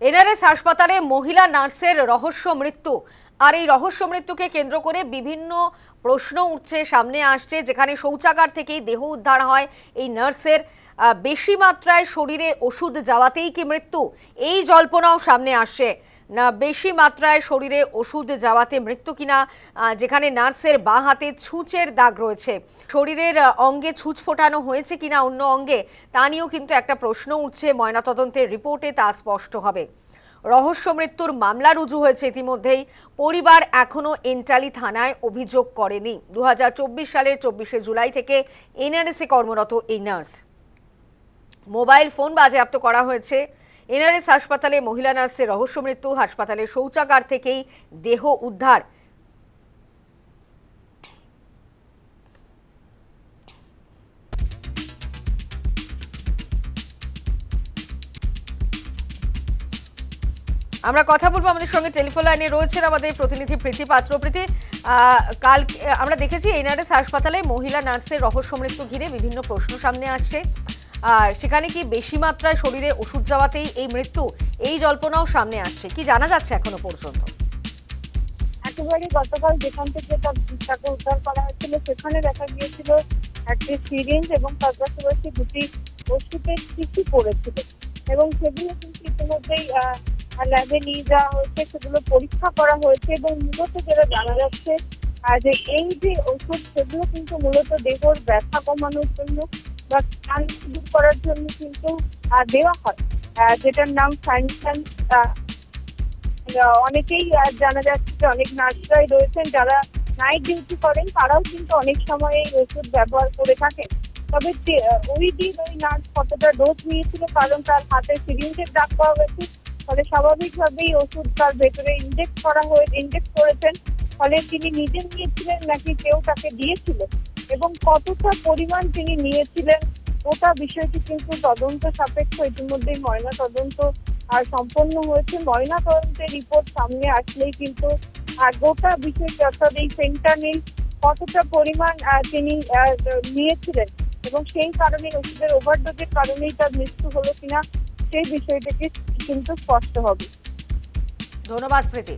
NRS হাসপাতালে মহিলা নার্সের রহস্য মৃত্যু। আর এই রহস্য মৃত্যুকে কেন্দ্র করে বিভিন্ন প্রশ্ন উঠছে, সামনে আসছে, যেখানে শৌচাগার থেকেই দেহ উদ্ধার হয় এই নার্সের। বেশি মাত্রায় শরীরে ওষুধ যাওয়াতেই কি মৃত্যু, এই জল্পনাও সামনে আসছে। না বেশি মাত্রায় শরীরে ওষুধ যাওয়াতে মৃত্যু কিনা, যেখানে নার্সের বাঁ হাতে ছুঁচের দাগ রয়েছে, শরীরের অঙ্গে ছুঁচ ফোটানো হয়েছে কিনা অন্য অঙ্গে, তা নিয়েও কিন্তু একটা প্রশ্ন উঠছে। ময়নাতদন্তের রিপোর্টে তা স্পষ্ট হবে। রহস্য মৃত্যুর মামলা রুজু হয়েছে ইতিমধ্যেই। পরিবার এখনো এন্টালি থানায় অভিযোগ করেনি। 2024 সালের 24শে জুলাই থেকে এনআরএসে কর্মরত এই নার্স। মোবাইল ফোন বাজেয়াপ্ত করা হয়েছে। এনআরএস হাসপাতালে মহিলা নার্সের রহস্য মৃত্যু, হাসপাতালের শৌচাগার থেকেই দেহ উদ্ধার। আমরা কথা বলবো, আমাদের সঙ্গে টেলিফোন লাইনে রয়েছেন আমাদের প্রতিনিধি প্রীতি পাত্র। প্রীতি, কাল আমরা দেখেছি এনআরএস হাসপাতালে মহিলা নার্সের রহস্য মৃত্যু ঘিরে বিভিন্ন প্রশ্ন সামনে আসছে। আর সেখানে কি বেশি মাত্রায় শরীরে ওষুধ যাওয়াতেই এই মৃত্যু, এই জল্পনাও সামনে আসছে, কি জানা যাচ্ছে এখনো পর্যন্ত? একেবারে গতকাল যেখান থেকে তাকে উদ্ধার করা হয়েছিল সেখানে দেখা গিয়েছিল একটি সিরিঞ্জ এবং তার পাশাপাশি দুটি ওষুধের শিশি পড়েছিল এবং সেগুলো কিন্তু ইতিমধ্যেই ল্যাবে নিয়ে যাওয়া হয়েছে, সেগুলো পরীক্ষা করা হয়েছে এবং মূলত যেটা জানা যাচ্ছে যে এই যে ওষুধ সেগুলো কিন্তু মূলত দেহর ব্যথা কমানোর জন্য বা ক্লান্তি দূর করার জন্য কিন্তু দেওয়া হয়, যেটার নাম সাইনসান। অনেকেই জানা যাচ্ছে যে অনেক নার্সরাই রয়েছেন যারা নাইট ডিউটি করেন, তারাও কিন্তু অনেক সময় এই ওষুধ ব্যবহার করে থাকেন। তবে ওই দিন ওই নার্স কতটা ডোজ নিয়েছিল, কারণ তার হাতে সিরিঞ্জের দাগ পাওয়া গেছে, ফলে স্বাভাবিকভাবেই ওষুধ তার ভেতরে ইনজেক্ট করেছেন। ফলে তিনি নিজে নিয়েছিলেন নাকি কেউ তাকে দিয়েছিল এবং কতটা পরিমাণ তিনি নিয়েছিলেন গোটা বিষয়টি কিন্তু তদন্ত সাপেক্ষ। ইতিমধ্যেই ময়না তদন্ত সম্পন্ন হয়েছে। ময়না তদন্তের রিপোর্ট সামনে আসলেই কিন্তু গোটা বিষয়টি, অর্থাৎ এই ফেন্টানিল কতটা পরিমাণ তিনি নিয়েছিলেন এবং সেই কারণে ওষুধের ওভারডোজের কারণেই তার মৃত্যু হলো কিনা সেই বিষয়টিকে কিন্তু স্পষ্ট হবে। ধন্যবাদ প্রীতি।